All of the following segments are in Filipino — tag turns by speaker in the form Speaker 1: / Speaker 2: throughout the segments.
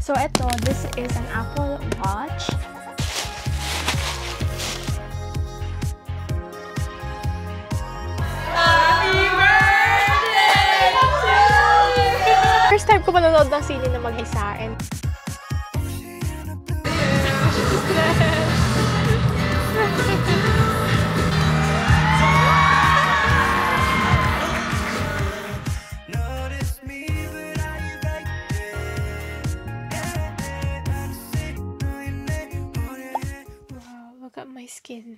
Speaker 1: So, this is an Apple Watch. First time ko manonood ng sine na mag-isa, and wow, look at my skin.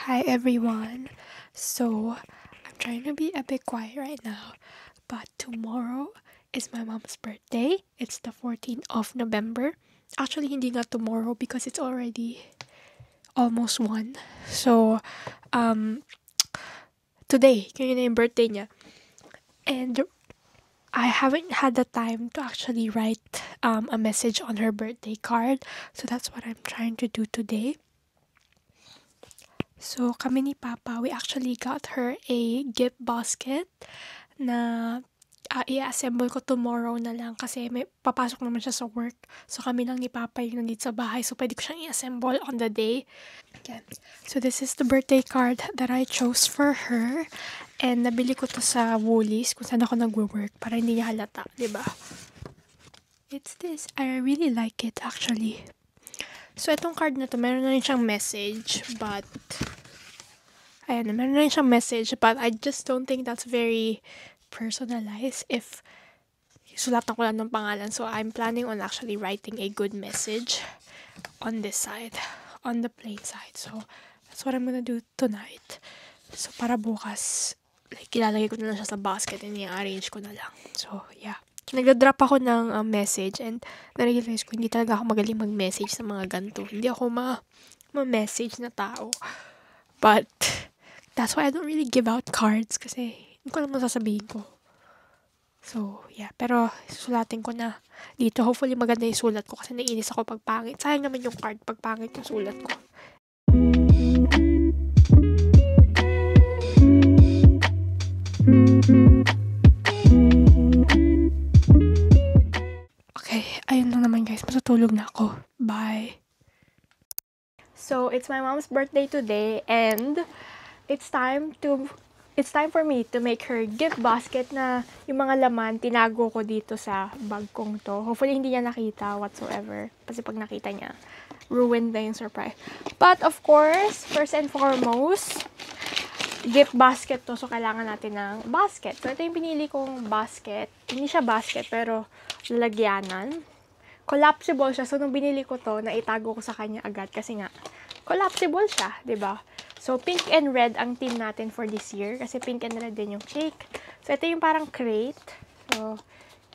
Speaker 1: Hi everyone. So, I'm trying to be a bit quiet right now. But tomorrow is my mom's birthday. It's the 14th of November. Actually, hindi nga tomorrow because it's already almost 1. So, today, yun na yung birthday niya. And I haven't had the time to actually write a message on her birthday card. So, that's what I'm trying to do today. So, kami ni Papa, we actually got her a gift basket na i-assemble ko tomorrow na lang kasi may papasok naman siya sa work. So, kami lang ni Papa yung nandito sa bahay. So, pwede ko siyang i-assemble on the day. Okay. So, this is the birthday card that I chose for her. And nabili ko to sa Woolies kung saan ako nagwo-work para hindi niya halata, diba? It's this. I really like it actually. So, itong card na to, meron na rin siyang message. But, ayan, meron na rin siyang message. But, I just don't think that's very personalized if sulatan ko lang ng pangalan. So, I'm planning on actually writing a good message on this side, on the plain side. So, that's what I'm gonna do tonight. So, para bukas, like, ilalagay ko na lang siya sa basket and i-arrange ko na lang. So, yeah. Nagda-drop ako ng message and na-realize ko, hindi talaga ako magaling mag-message sa mga ganito. Hindi ako ma-message na tao. But, that's why I don't really give out cards kasi hindi ko alam sasabihin ko. So, yeah. Pero, susulatin ko na dito. Hopefully, maganda yung sulat ko kasi naiinis ako pag pangit. Sayang naman yung card pag pangit yung sulat ko. Okay, ayun lang naman guys. Matutulog na ako. Bye! So, it's my mom's birthday today and it's time for me to make her gift basket na yung mga laman, tinago ko dito sa bag kong to. Hopefully, hindi niya nakita whatsoever. Kasi pag nakita niya, ruined na yung surprise. But, of course, first and foremost, gift basket to. So, kailangan natin ng basket. So, ito yung pinili kong basket. Hindi siya basket, pero lalagyanan. Collapsible siya. So, nung binili ko to, naitago ko sa kanya agad. Kasi nga, collapsible siya, 'di ba? So, pink and red ang team natin for this year. Kasi pink and red din yung cake. So, ito yung parang crate. So,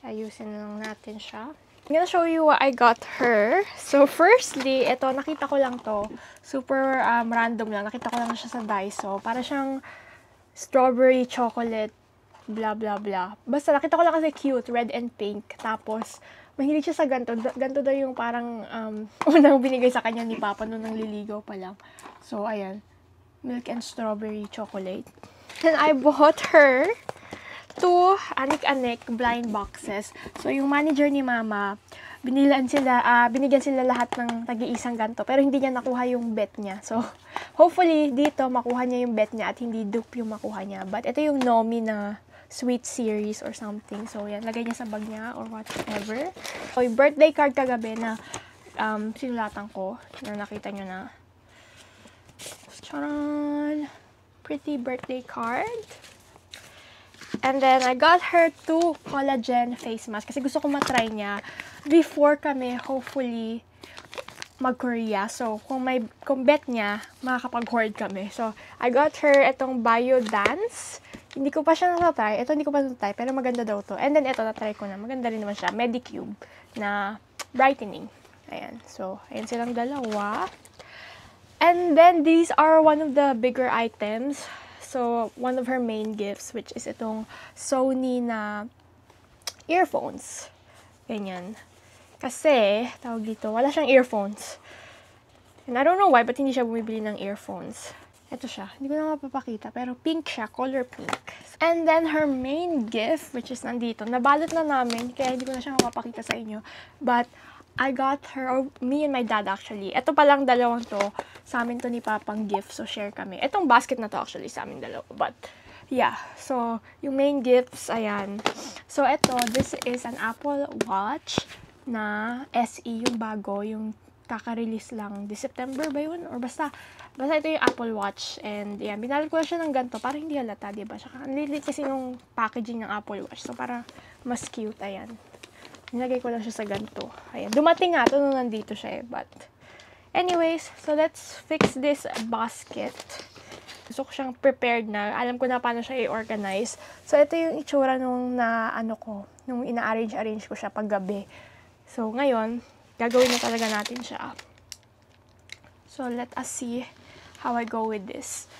Speaker 1: ayusin lang natin siya. I'm gonna show you what I got her. So, firstly, ito, nakita ko lang to. Super random lang. Nakita ko lang siya sa Daiso. Para siyang strawberry chocolate, blah, blah, blah. Basta, nakita ko lang kasi cute, red and pink. Tapos, mahilig siya sa ganito. Ganito daw yung parang unang binigay sa kanya ni Papa nung nangliligaw pa lang. So, ayan. Milk and strawberry chocolate. Then, I bought her 2 anik-anik blind boxes. So, yung manager ni Mama, binigyan sila lahat ng tagi-isang ganito. Pero hindi niya nakuha yung bet niya. So, hopefully, dito makuha niya yung bet niya at hindi dupe yung makuha niya. But, ito yung Nomi na sweet series or something. So, yan. Lagay niya sa bag niya or whatever. So, yung birthday card kagabi na sinulatan ko na nakita nyo na. Charan! Pretty birthday card. And then, I got her 2 collagen face mask kasi gusto ko matry niya before kami, hopefully, mag-Korea. So, kung bet niya, makakapag-hoard kami. So, I got her itong Biodance. Hindi ko pa siya natatry. Ito, hindi ko pa natatry, pero maganda daw to. And then, ito, natry ko na. Maganda rin naman siya. Medicube na brightening. Ayan. So, ayan silang dalawa. And then, these are one of the bigger items. So, one of her main gifts, which is itong Sony na earphones. Ganyan. Kasi, tawag dito, wala siyang earphones. And I don't know why, but hindi siya bumibili ng earphones. Ito siya. Hindi ko na mapapakita. Pero pink siya. Color pink. And then, her main gift, which is nandito. Nabalot na namin. Kaya hindi ko na siya mapapakita sa inyo. But, I got her, or me and my dad actually. Ito palang dalawang to. Sa amin to ni Papang gift. So, share kami. Itong basket na to actually sa amin dalawa. But, yeah. So, yung main gifts, ayan. So, ito, this is an Apple Watch na SE, yung bago. Yung kaka-release lang. This September ba yun? Or basta ito yung Apple Watch. And, yan, binalot ko na siya ng ganito para hindi halata, diba? Saka, ang lilit kasi yung packaging ng Apple Watch. So, para mas cute, ayan. Nilagay ko lang siya sa ganito. Ayan. Dumating nga ito nung nandito siya eh. But, anyways, so let's fix this basket. Gusto ko siyang prepared na. Alam ko na paano siya i-organize. So, ito yung itsura nung nung ina-arrange ko siya paggabi. So, ngayon, gagawin na talaga natin siya. So, let us see how I go with this.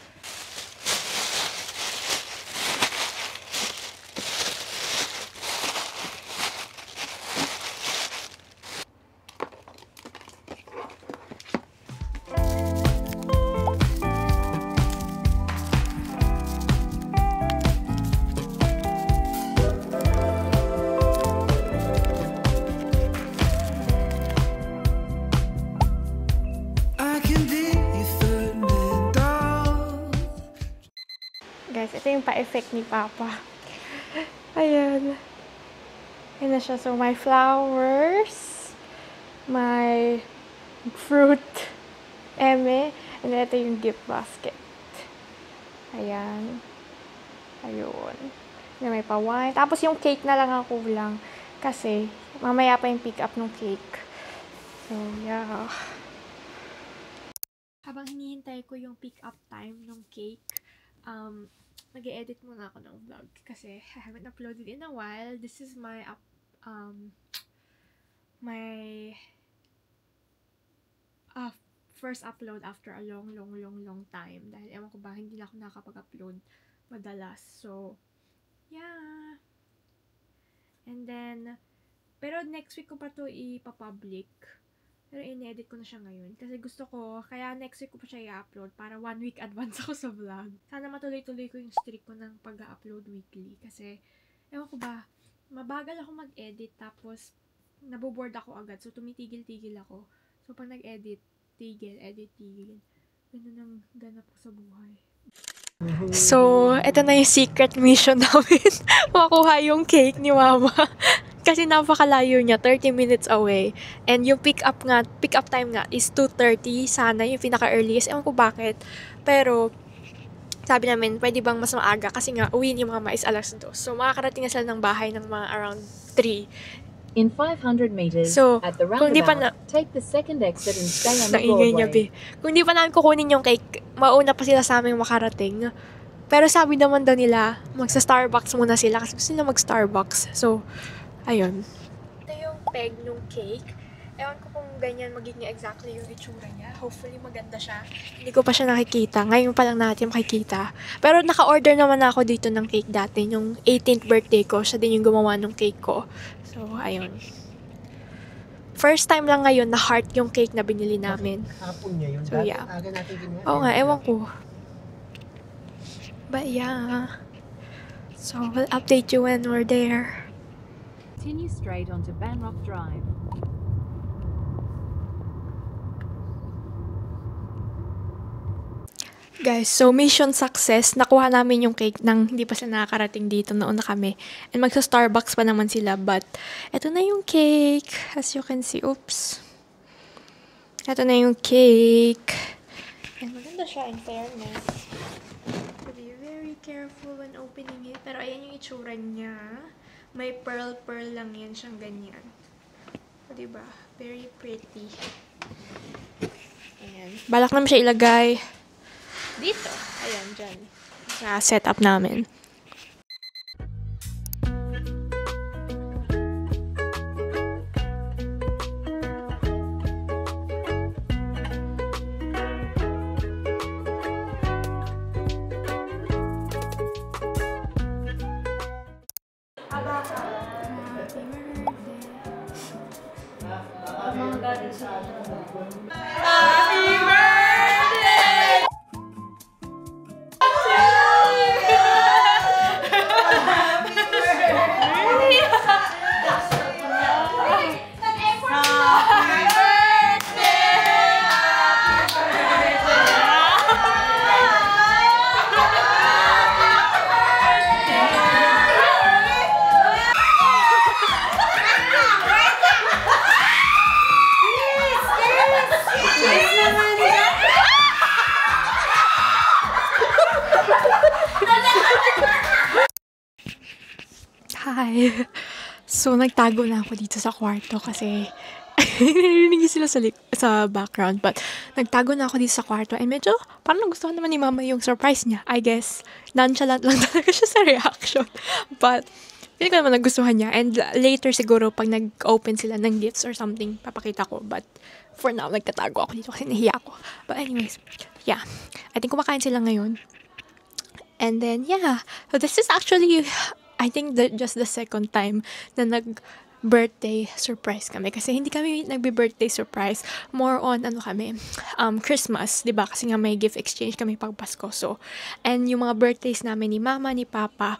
Speaker 1: Guys, ito yung pa-effect ni Papa. Ayan. Ayan na siya. So, my flowers, my fruit, eme, and then ito yung gift basket. Ayan. Ayun. May pa-wine. Tapos yung cake na lang ang kulang. Kasi, mamaya pa yung pick up ng cake. So, yeah. Habang hinihintay ko yung pick up time ng cake, mag-e-edit muna ako ng vlog kasi I haven't uploaded in a while. This is my first upload after a long time dahil ewan ko ba, hindi na ako nakapag-upload madalas. So, yeah. And then, pero next week ko pa to ipapublic. Pero in-edit ko na siya ngayon. Kasi gusto ko, kaya next week ko pa siya i-upload para 1 week advance ako sa vlog. Sana matuloy-tuloy ko yung streak ko ng pag-upload weekly. Kasi, ewan ko ba, mabagal ako mag-edit tapos naboboard ako agad. So, tumitigil-tigil ako. So, pag nag-edit, tigil, edit, tigil. Ganun ang ganap ko sa buhay. So, eto na yung secret mission namin. Makuha yung cake ni Mama. Kasi napakalayo niya, 30 minutes away. And yung pick up time nga is 2:30. Sana yung pinaka-earliest. Ewan ko bakit. Pero, sabi namin, pwede bang mas maaga? Kasi nga, uwi ni Mama is alas 2. So, makakarating na sila ng bahay ng mga around 3.
Speaker 2: In 500 meters,
Speaker 1: so,
Speaker 2: at the roundabout, take the second exit and stay on the Broadway.
Speaker 1: Kung di pa namin kukunin yung cake, mauna pa sila sa aming makarating. Pero sabi naman daw nila, magsa-Starbucks muna sila kasi gusto nila mag-Starbucks. So, ayun. Ito yung peg ng cake. Ewan ko kung ganyan magiging exactly yung itsura niya. Hopefully maganda siya. Hindi ko pa siya nakikita. Ngayon pa lang natin makikita. Pero naka-order naman ako dito ng cake dati. Yung 18th birthday ko, siya din yung gumawa ng cake ko. So, ayun. First time lang ngayon na heart yung cake na binili namin.
Speaker 3: Hapon niya yun.
Speaker 1: So, yeah. Oo nga, ewan ko. But yeah. So, we'll update you when we're there.
Speaker 2: Continue straight onto Banrock Drive.
Speaker 1: Guys, so mission success. Nakuha namin yung cake nang hindi pa sila nakakarating dito. Nauna kami. And magsa-Starbucks pa naman sila. But, eto na yung cake. As you can see. Oops. Eto na yung cake. And maganda siya in fairness. So, be very careful when opening it. Pero ayan yung itsura niya. May pearl lang yan siyang ganyan. So, diba? Very pretty. Ayan. Balak naman siya ilagay dito. Ayan, dyan. Sa setup namin. So, nagtago na ako dito sa kwarto kasi narinig sila sa background. But, nagtago na ako dito sa kwarto. And medyo, parang nagustuhan naman ni Mama yung surprise niya. I guess, nonchalant lang talaga siya sa reaction. But, hindi ko naman nagustuhan niya. And later siguro, pag nag-open sila ng gifts or something, papakita ko. But, for now, nagtatago ako dito kasi nahiya ako. But anyways, yeah. I think kumakain sila ngayon. And then, yeah. So, this is actually, I think, just the second time na birthday surprise kami. Kasi hindi kami nagbe-birthday surprise. More on, Christmas. Diba? Kasi nga may gift exchange kami pag Pasko. So, and yung mga birthdays namin ni Mama, ni Papa,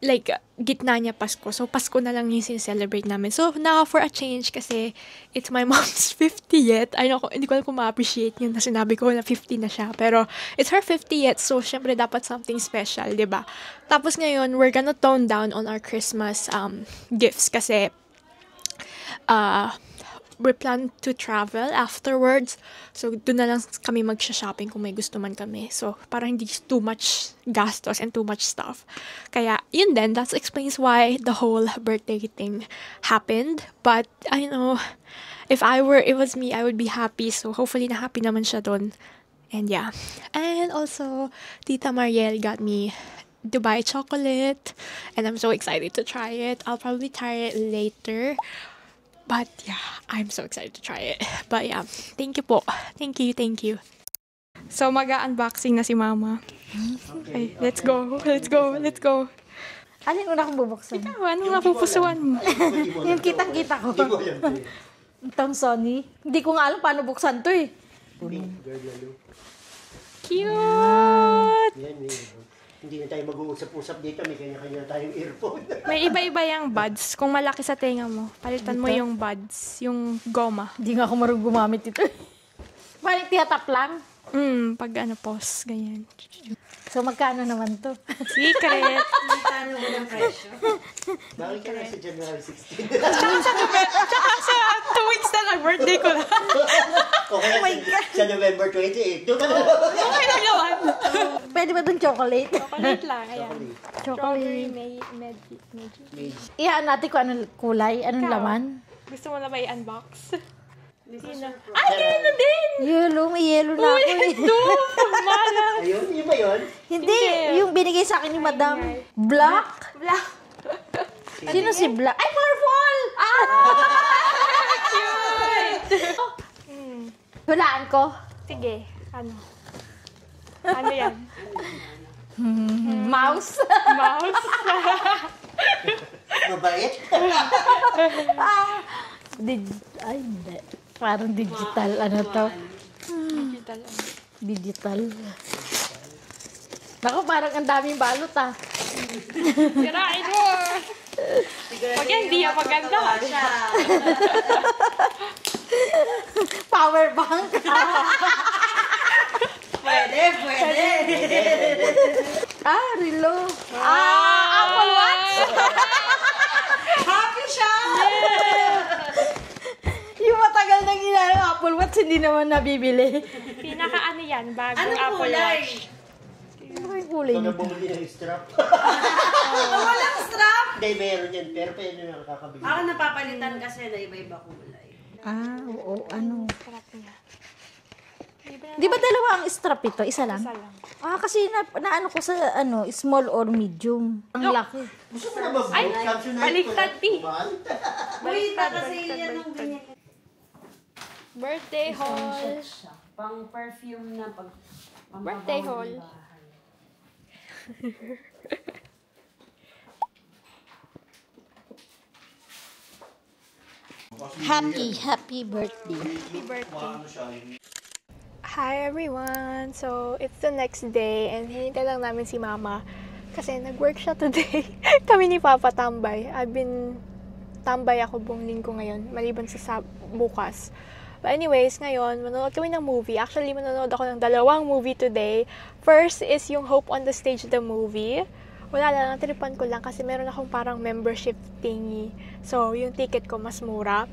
Speaker 1: like, gitna niya Pasko. So, Pasko na lang yung celebrate namin. So, now, for a change, kasi it's my mom's 50th. Hindi ko alam kung ma-appreciate yun na sinabi ko na 50 na siya. Pero, it's her 50th. So, syempre, dapat something special, diba? Tapos ngayon, we're gonna tone down on our Christmas gifts. Kasi, we plan to travel afterwards. So, doon na lang kami magsha-shopping kung may gusto man kami. So, parang hindi too much gastos and too much stuff. Kaya, yun din, that explains why the whole birthday thing happened. But, I know, if it was me, I would be happy. So, hopefully, na happy naman siya doon. And yeah. And also, Tita Mariel got me Dubai chocolate. And I'm so excited to try it. I'll probably try it later. But yeah, I'm so excited to try it. But yeah, thank you po. Thank you. So, mag-unboxing na si Mama. Okay, let's go.
Speaker 2: Alin una kong bubuksan?
Speaker 1: Ikaw, anong napupusuan mo?
Speaker 2: Yung kitang-kita ko. Itong Sony. Hindi ko nga alam paano buksan to eh.
Speaker 1: Cute!
Speaker 3: Hindi na tayo mag-uusap-usap dito. May kanya-kanya tayong earphone.
Speaker 1: May iba-iba yung buds. Kung malaki sa tenga mo, palitan mo yung buds, yung goma.
Speaker 2: Hindi nga ako marunong gumamit ito. Parang tiyatap lang.
Speaker 1: Pag pause, ganyan.
Speaker 2: So, magkano naman to?
Speaker 1: Secret.
Speaker 2: Magkano mo ng presyo?
Speaker 3: Bakit ka na sa January 16?
Speaker 1: Tsaka sa 2 weeks na lang, birthday ko na.
Speaker 3: Okay, sa November 28. Doon ka na.
Speaker 1: Okay na naman.
Speaker 2: Pwede ba itong chocolate?
Speaker 1: Chocolate lang, ayan. Strawberry,
Speaker 2: Chocolate.
Speaker 1: magic.
Speaker 2: Iyan natin kung anong kulay, anong
Speaker 1: Ikaw.
Speaker 2: laman.
Speaker 1: Gusto mo na ba i-unbox? Ay, gano'n na din!
Speaker 2: Yellow, may yellow na ako eh.
Speaker 1: Ito! Mala!
Speaker 3: Ayun, yun ba yun?
Speaker 2: Hindi, yung binigay sa akin ni Madam. Black.
Speaker 1: Black!
Speaker 2: Sino si Black? Ay, purple!
Speaker 1: Cute!
Speaker 2: Hulaan ko.
Speaker 1: Sige, ano? Ano yan?
Speaker 2: Mouse.
Speaker 1: Mouse?
Speaker 3: Mabait?
Speaker 2: Ay, hindi. Parang digital. Ano to?
Speaker 1: Digital.
Speaker 2: Digital. Naku, parang ang daming balot ah.
Speaker 1: Sirain mo! Pag yan, di yan maganda.
Speaker 2: Power bank.
Speaker 3: Pwede.
Speaker 2: Relo. Apple Watch.
Speaker 1: Happy siya!
Speaker 2: Yung matagal nang ginanong Apple Watch, hindi naman nabibili.
Speaker 1: Pinaka ano yan, bagong Apple Watch.
Speaker 2: Ano yung kulay
Speaker 3: Ito na
Speaker 2: nito?
Speaker 3: bumili ng strap.
Speaker 4: Walang strap!
Speaker 3: Hindi, meron yan. Pero pwede na kakabili.
Speaker 4: Ako napapalitan kasi na iba-iba kulay.
Speaker 2: Oo, ano.
Speaker 1: Sarap niya.
Speaker 2: Di ba dalawa ang strap ito? Isa lang?
Speaker 1: Isa lang.
Speaker 2: Kasi naano ko sa small or medium. Ang laki.
Speaker 3: Gusto mo na mag-book?
Speaker 1: Ay, baliktad, Pi.
Speaker 4: Wait, kasi yan ang ganyan.
Speaker 1: Birthday haul.
Speaker 4: Pang perfume na pag
Speaker 1: Birthday haul.
Speaker 2: Happy birthday.
Speaker 1: Happy birthday. Hi everyone! So, it's the next day and hinintay lang namin si Mama kasi nag-work siya today. Kami ni Papa tambay. Tambay ako buong linggo ngayon, maliban sa bukas. But anyways, ngayon, manonood kami ng movie. Actually, manonood ako ng 2 movie today. First is yung Hope on the Stage, the movie. Wala lang, natiripan ko lang kasi meron akong parang membership thingy. So, yung ticket ko mas mura.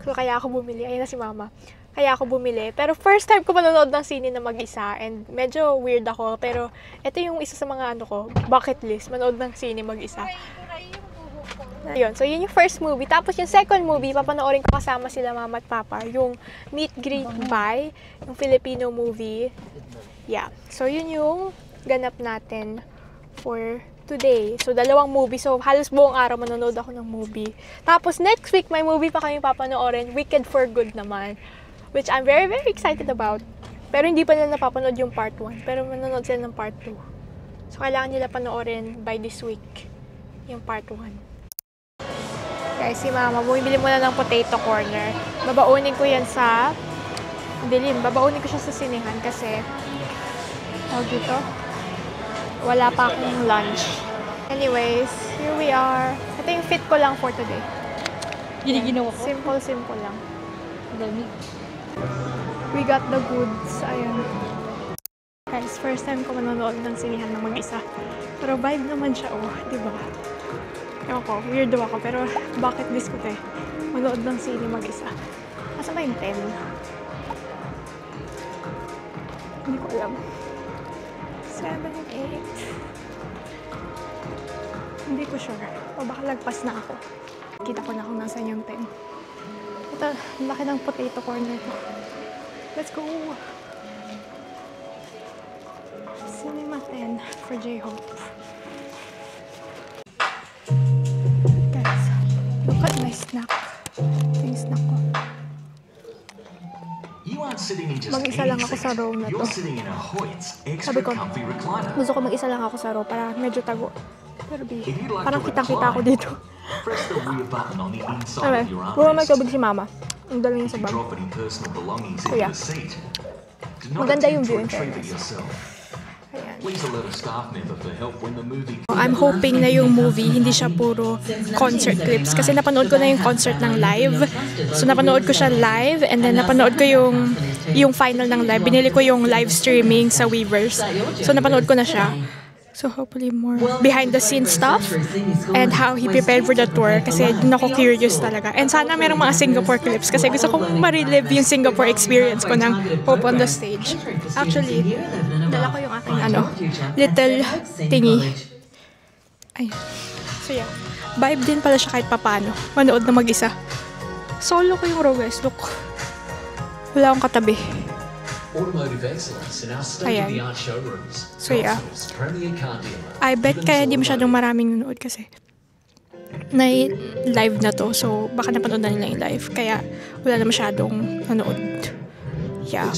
Speaker 1: So, kaya ako bumili. Ayun na si Mama. Kaya ako bumili. Pero first time ko manonood ng sine na mag-isa. And medyo weird ako. Pero ito yung isa sa mga bucket list. Manood ng sine mag-isa. Ayun, so yun yung first movie. Tapos yung second movie, papanoorin ko kasama sila mama at papa. Yung Meet, Greet, Bye. Yung Filipino movie. Yeah. So yun yung ganap natin for today. So dalawang movie. So halos buong araw manonood ako ng movie. Tapos next week, may movie pa kami papanoorin. Wicked for Good naman. Which I'm very, very excited about. Pero hindi pa nila napapanood yung part 1. Pero manonood sila ng part 2. So kailangan nila panoorin by this week. Yung part 1. Guys, si mama, bumibili muna ng potato corner. Babaunin ko yan sa dilim. Babaunin ko siya sa sinihan kasi dito, wala pa akong lunch. Anyways, here we are. Ito yung fit ko lang for today.
Speaker 2: Giniginawa ko.
Speaker 1: Simple lang.
Speaker 2: Dami.
Speaker 1: We got the goods. Ayan. Guys, first time ko manonood ng sinihan ng mag-isa. Pero vibe naman siya, oh. Diba? Ewan ko, weirdo ako, pero bucket list ko to eh. Manood ng sine mag-isa. Asa ba yung 10? Hindi ko alam. 7, 8. Hindi ko sure. O baka lagpas na ako. Kita ko na kung nasan yung 10. Ito, laki ng potato corner ko. Let's go! Cinema 10 for J-Hope. Look at my snack. Ito yung snack ko. Mag-isa lang ako sa row na to. Sabi ko, gusto ko mag-isa lang ako sa row para medyo tago. Pero parang kitang-kita ako dito. Anyway, puro magkabig si mama. Ang dala niya sa bag. Kuya. Maganda yung view in fairness. I'm hoping na yung movie hindi siya puro concert clips kasi napanood ko na yung concert ng live. So napanood ko siya live and then napanood ko yung final ng live. Binili ko yung live streaming sa Weverse. So napanood ko na siya. So hopefully more behind the scenes stuff and how he prepared for the tour kasi dun ako curious talaga. And sana merong mga Singapore clips kasi gusto kong ma-relive yung Singapore experience ko ng Hope on the Stage. Actually, dala ko yung aking little thingy. Ayun. So yeah, vibe din pala siya kahit papano. Manood na mag-isa. Solo ko yung row guys, look. Wala akong katabi. Ayan. So yeah. I bet kaya di masyadong maraming nanood kasi live na to. So baka napanood na nila yung live. Kaya wala na masyadong nanood. Yeah.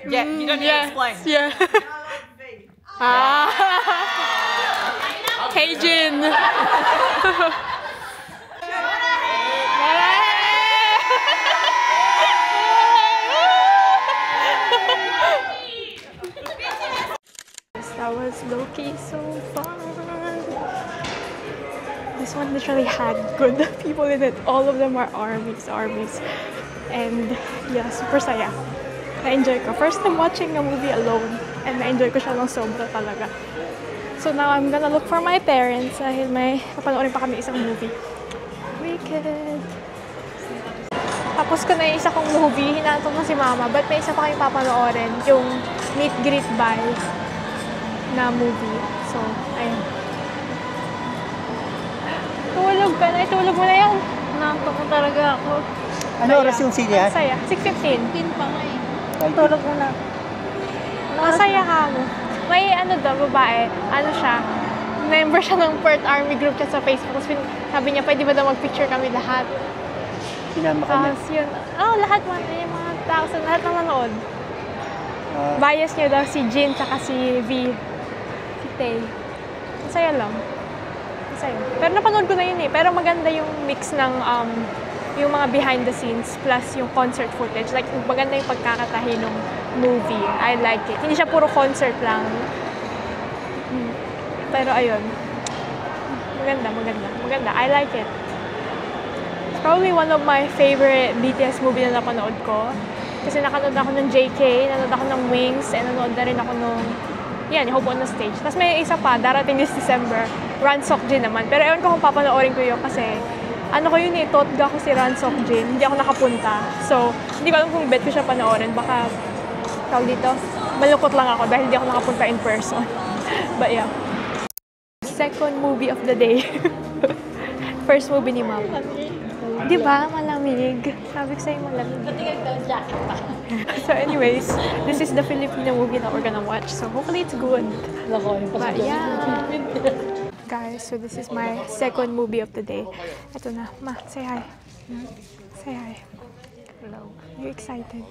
Speaker 5: Yeah, you don't need to explain.
Speaker 1: Yeah. Hey, Jin. That was low-key so fun. one literally had good people in it. All of them are armies. And yeah, super saya. Na-enjoy ko. First time watching a movie alone. And na-enjoy ko siya ng sobra talaga. So now I'm gonna look for my parents dahil may papanoorin pa kami isang movie. Wicked! Tapos ko na yung isa kong movie, hinantok na si Mama, but may isa pa kami papanoorin, yung Meet, Greet, Bye na movie. So, ayun. Tulog ka na. Tulog mo na yan.
Speaker 2: Nantok ko talaga ako.
Speaker 3: Ano oras yung sine ha?
Speaker 1: Masaya. 6:15.
Speaker 2: Pin pa nga eh.
Speaker 3: Tulog
Speaker 2: mo na.
Speaker 1: Masaya ka mo. May ano daw, babae. Ano siya? Member siya ng Perth Army group chat sa Facebook. Tapos sabi niya, pwede ba daw mag-picture kami lahat?
Speaker 3: Sinama ka na.
Speaker 1: Tapos yun. Oh, lahat man. Yung mga tao sa lahat ng nanood. Bias niya daw si Jin tsaka si V. Si Tay. Masaya lang. Masaya. Pero napanood ko na yun eh. Pero maganda yung mix ng yung mga behind the scenes plus yung concert footage. Like, maganda yung pagkakatahi ng movie. I like it. Hindi siya puro concert lang. Pero ayun. Maganda. I like it. It's probably one of my favorite BTS movie na napanood ko. Kasi nakanood ako ng JK, nanood ako ng Wings, and nanood na rin ako nung Hope on the Stage. Tapos may isa pa, darating this December, Ran Sok-jin naman. Pero ewan ko kung papanoorin ko yun kasi ano ko yun eh, totga ko si Ran Sok-jin. Hindi ako nakapunta. So, hindi ko alam kung bet ko siya panoorin. Baka, tawag dito, malungkot lang ako dahil hindi ako nakapunta in person. But yeah. Second movie of the day. First movie ni Mom. Di ba? Malamig. Sabi ko sa'yo malamig.
Speaker 2: Jacket pa.
Speaker 1: So anyways, this is the Filipino movie that we're gonna watch. So hopefully it's good. But yeah. Guys, so this is my second movie of the day. Ito na. Ma, say hi. Say hi. Hello. Are you excited?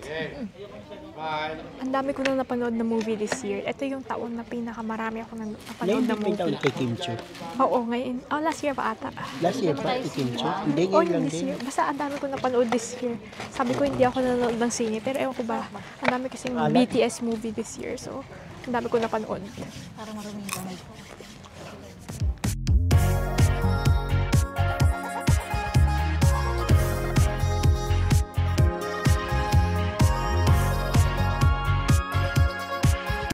Speaker 1: Ang dami ko na napanood na movie this year. Ito yung taon na pinakamarami ako na napanood na movie.
Speaker 3: Taon kay Kim Chiu.
Speaker 1: Oo, ngayon. Oh, last year pa ata.
Speaker 3: Last year pa, kay Kim Chiu. Hindi,
Speaker 1: Oh,
Speaker 3: ngayon lang
Speaker 1: this
Speaker 3: din.
Speaker 1: year. Basta ang dami ko napanood this year. Sabi ko hindi ako nanonood ng sine, pero ewan ko ba, ang dami kasing BTS movie this year. So, ang dami ko napanood.
Speaker 2: Para maruming